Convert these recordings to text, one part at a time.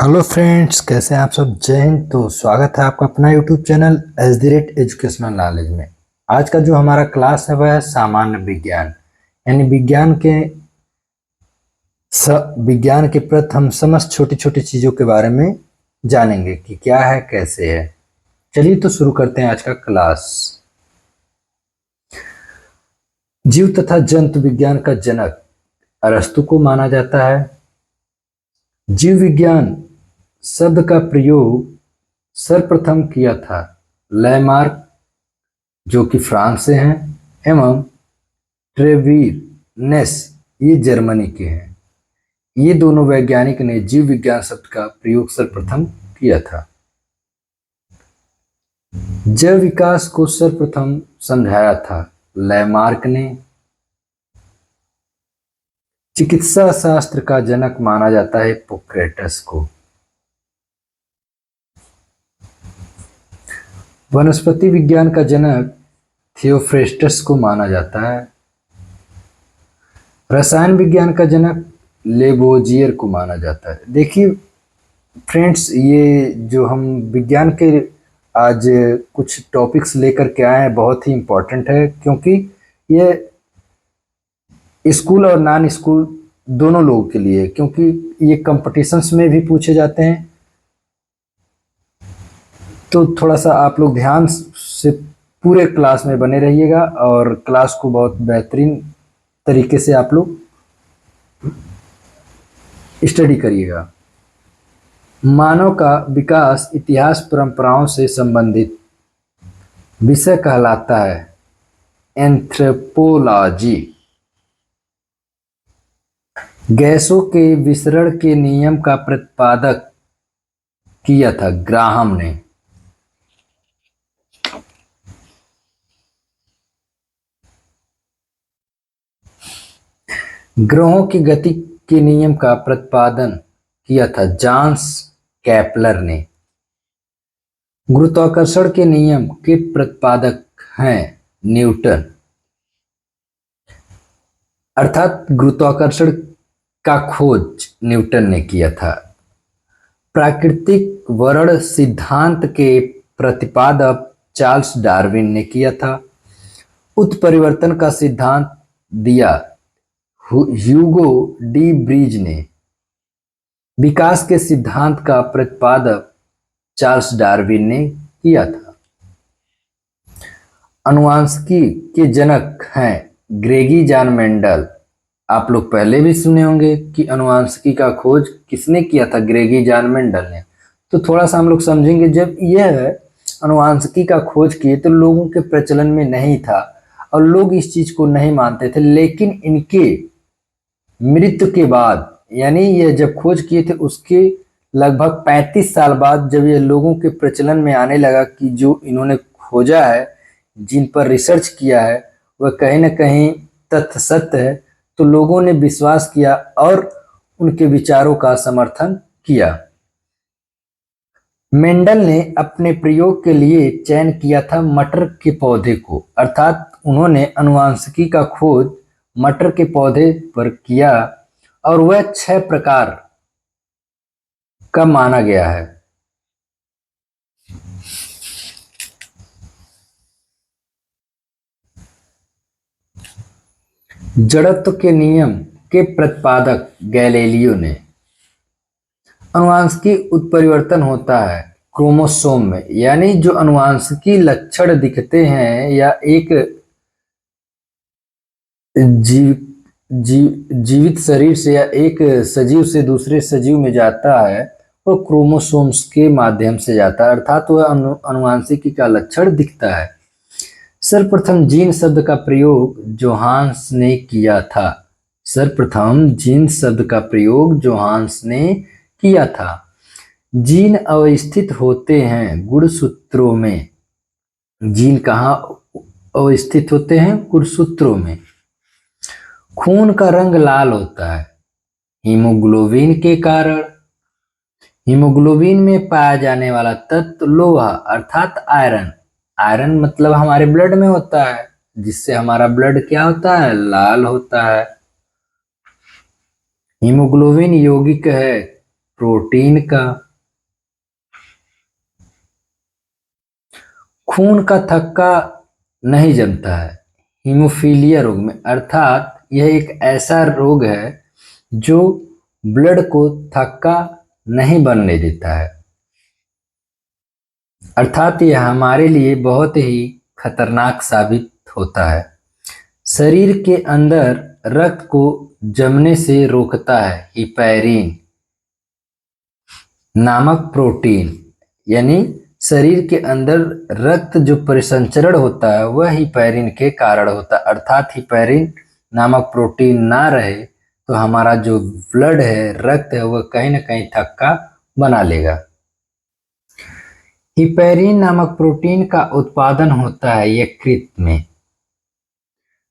Hello friends, कैसे हैं आप सब। जय हिंद। तो स्वागत है आपका अपना यूट्यूब चैनल एजुकेशनल नॉलेज में। आज का जो हमारा क्लास है वह है सामान्य विज्ञान, यानी विज्ञान के प्रति हम समस्त छोटी छोटी चीज़ों के बारे में जानेंगे कि क्या है कैसे है। चलिए तो शुरू करते हैं आज का क्लास। जीव तथा जंतु विज्ञान का जनक अरस्तु को माना जाता है। जीव विज्ञान शब्द का प्रयोग सर्वप्रथम किया था लैमार्क, जो कि फ्रांस से हैं, एवं ट्रेवीर नेस, ये जर्मनी के हैं। ये दोनों वैज्ञानिक ने जीव विज्ञान शब्द का प्रयोग सर्वप्रथम किया था। जैव विकास को सर्वप्रथम समझाया था लैमार्क ने। चिकित्सा शास्त्र का जनक माना जाता है हिप्पोक्रेटस को। वनस्पति विज्ञान का जनक थियोफ्रेस्टस को माना जाता है। रसायन विज्ञान का जनक लेबोजियर को माना जाता है। देखिए फ्रेंड्स, ये जो हम विज्ञान के आज कुछ टॉपिक्स लेकर के आए हैं बहुत ही इम्पोर्टेंट है, क्योंकि ये स्कूल और नॉन स्कूल दोनों लोगों के लिए, क्योंकि ये कंपटीशंस में भी पूछे जाते हैं। तो थोड़ा सा आप लोग ध्यान से पूरे क्लास में बने रहिएगा और क्लास को बहुत बेहतरीन तरीके से आप लोग स्टडी करिएगा। मानव का विकास इतिहास परंपराओं से संबंधित विषय कहलाता है एंथ्रोपोलॉजी। गैसों के विसरण के नियम का प्रतिपादक किया था ग्राहम ने। ग्रहों की गति के नियम का प्रतिपादन किया था जॉन्स केपलर ने। गुरुत्वाकर्षण के नियम के प्रतिपादक हैं न्यूटन, अर्थात गुरुत्वाकर्षण का खोज न्यूटन ने किया था। प्राकृतिक वर्ण सिद्धांत के प्रतिपादक चार्ल्स डार्विन ने किया था। उत्परिवर्तन का सिद्धांत दिया ह्यूगो डी ब्रीज ने। विकास के सिद्धांत का प्रतिपादक चार्ल्स डार्विन ने किया था। अनुवांशिकी के जनक हैं ग्रेगी जॉन मेंडल। आप लोग पहले भी सुने होंगे कि अनुवांशिकी का खोज किसने किया था, ग्रेगी जॉन मेंडल ने। तो थोड़ा सा हम लोग समझेंगे, जब यह अनुवांशिकी का खोज किए तो लोगों के प्रचलन में नहीं था और लोग इस चीज को नहीं मानते थे, लेकिन इनके मृत्यु के बाद, यानी ये जब खोज किए थे उसके लगभग 35 साल बाद, जब ये लोगों के प्रचलन में आने लगा कि जो इन्होंने खोजा है, जिन पर रिसर्च किया है, वह कहीं ना कहीं तथ्य सत्य है, तो लोगों ने विश्वास किया और उनके विचारों का समर्थन किया। मेंडल ने अपने प्रयोग के लिए चयन किया था मटर के पौधे को, अर्थात उन्होंने अनुवांशिकी का खोज मटर के पौधे पर किया और वह 6 प्रकार का माना गया है। जड़त्व के नियम के प्रतिपादक गैलीलियो ने। अनुवांशिकी उत्परिवर्तन होता है क्रोमोसोम में, यानी जो अनुवांशिकी लक्षण दिखते हैं या एक जीवित शरीर से या एक सजीव से दूसरे सजीव में जाता है, वो क्रोमोसोम्स के माध्यम से जाता है, अर्थात वह अनुवांशिकी का लक्षण दिखता है। सर्वप्रथम जीन शब्द का प्रयोग जोहान्स ने किया था। सर्वप्रथम जीन शब्द का प्रयोग जोहान्स ने किया था। जीन अवस्थित होते हैं गुणसूत्रों में। जीन कहाँ अवस्थित होते हैं? गुणसूत्रों में। खून का रंग लाल होता है हीमोग्लोबिन के कारण। हीमोग्लोबिन में पाया जाने वाला तत्व लोहा अर्थात आयरन। आयरन मतलब हमारे ब्लड में होता है, जिससे हमारा ब्लड क्या होता है? लाल होता है। हीमोग्लोबिन यौगिक है प्रोटीन का। खून का थक्का नहीं जमता है हीमोफीलिया रोग में, अर्थात यह एक ऐसा रोग है जो ब्लड को थक्का नहीं बनने देता है, अर्थात यह हमारे लिए बहुत ही खतरनाक साबित होता है। शरीर के अंदर रक्त को जमने से रोकता है हिपैरिन नामक प्रोटीन, यानी शरीर के अंदर रक्त जो परिसंचरण होता है वह हिपैरिन के कारण होता है, अर्थात हिपैरिन नामक प्रोटीन ना रहे तो हमारा जो ब्लड है, रक्त है, वह कहीं ना कहीं थक्का बना लेगा। हिपैरिन नामक प्रोटीन का उत्पादन होता है यकृत में।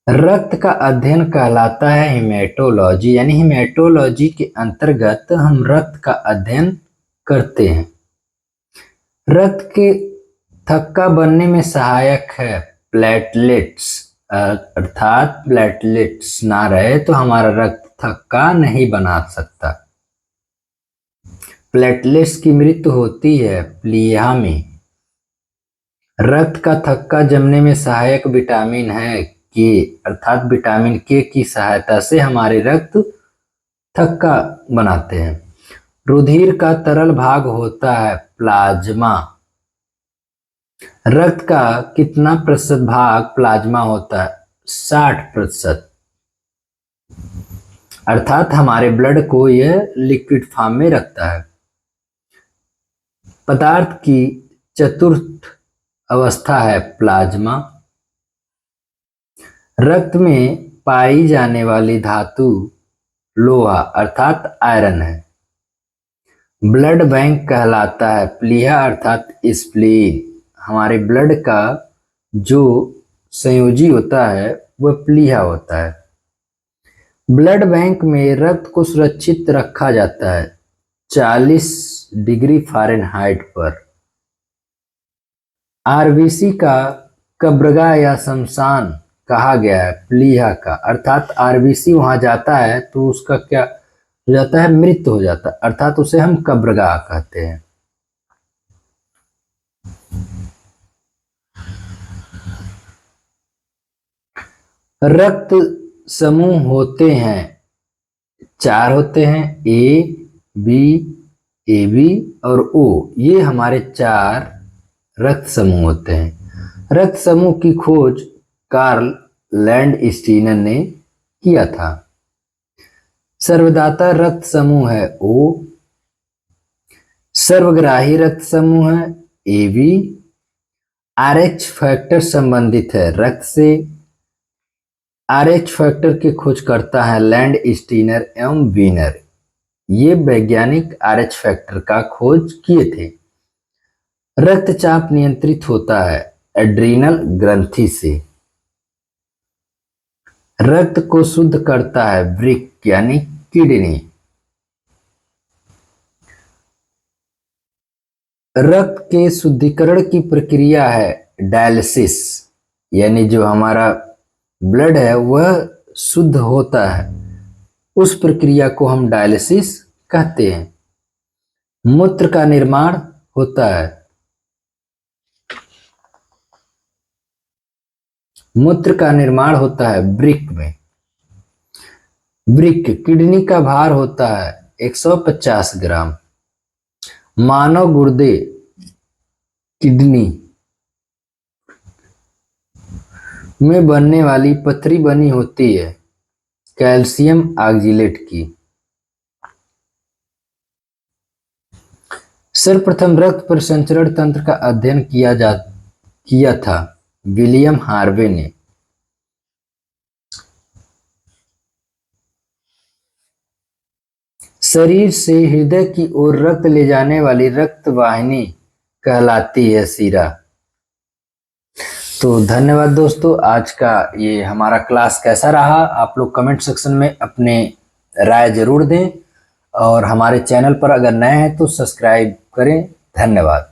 रक्त का अध्ययन कहलाता है हेमेटोलॉजी, यानी हेमेटोलॉजी के अंतर्गत हम रक्त का अध्ययन करते हैं। रक्त के थक्का बनने में सहायक है प्लेटलेट्स, अर्थात प्लेटलेट्स ना रहे तो हमारा रक्त थक्का नहीं बना सकता। प्लेटलेट्स की मृत्यु होती है प्लीहा में। रक्त का थक्का जमने में सहायक विटामिन है के, अर्थात विटामिन के की सहायता से हमारे रक्त थक्का बनाते हैं। रुधिर का तरल भाग होता है प्लाज्मा। रक्त का कितना प्रतिशत भाग प्लाज्मा होता है? 60%, अर्थात हमारे ब्लड को यह लिक्विड फॉर्म में रखता है। पदार्थ की चतुर्थ अवस्था है प्लाज्मा। रक्त में पाई जाने वाली धातु लोहा अर्थात आयरन है। ब्लड बैंक कहलाता है प्लीहा अर्थात स्प्लीन। हमारे ब्लड का जो संयोजी होता है वह प्लीहा होता है। ब्लड बैंक में रक्त को सुरक्षित रखा जाता है 40 डिग्री फ़ारेनहाइट पर। आरबीसी का कब्रगाह या शमशान कहा गया है प्लीहा का, अर्थात आरबीसी वहां जाता है तो उसका क्या हो जाता है? मृत्यु हो जाता है, अर्थात उसे हम कब्रगाह कहते हैं। रक्त समूह होते हैं 4 होते हैं, ए बी और ओ। ये हमारे 4 रक्त समूह होते हैं। रक्त समूह की खोज कार्ल लैंडस्टीनर ने किया था। सर्वदाता रक्त समूह है ओ। सर्वग्राही रक्त समूह है ए बी। आरएच फैक्टर संबंधित है रक्त से। आरएच फैक्टर की खोज करता है लैंडस्टीनर एवं वीनर। ये वैज्ञानिक आरएच फैक्टर का खोज किए थे। रक्तचाप नियंत्रित होता है एड्रीनल ग्रंथि से। रक्त को शुद्ध करता है वृक्क यानी किडनी। रक्त के शुद्धिकरण की प्रक्रिया है डायलिसिस, यानी जो हमारा ब्लड है वह शुद्ध होता है, उस प्रक्रिया को हम डायलिसिस कहते हैं। मूत्र का निर्माण होता है। मूत्र का निर्माण होता है वृक्क में। वृक्क किडनी का भार होता है 150 ग्राम। मानव गुर्दे किडनी में बनने वाली पथरी बनी होती है कैल्शियम ऑक्जेलेट की। सर्वप्रथम रक्त परिसंचरण तंत्र का अध्ययन किया था विलियम हार्वे ने। शरीर से हृदय की ओर रक्त ले जाने वाली रक्त वाहिनी कहलाती है शिरा। तो धन्यवाद दोस्तों, आज का ये हमारा क्लास कैसा रहा आप लोग कमेंट सेक्शन में अपने राय जरूर दें, और हमारे चैनल पर अगर नए हैं तो सब्सक्राइब करें। धन्यवाद।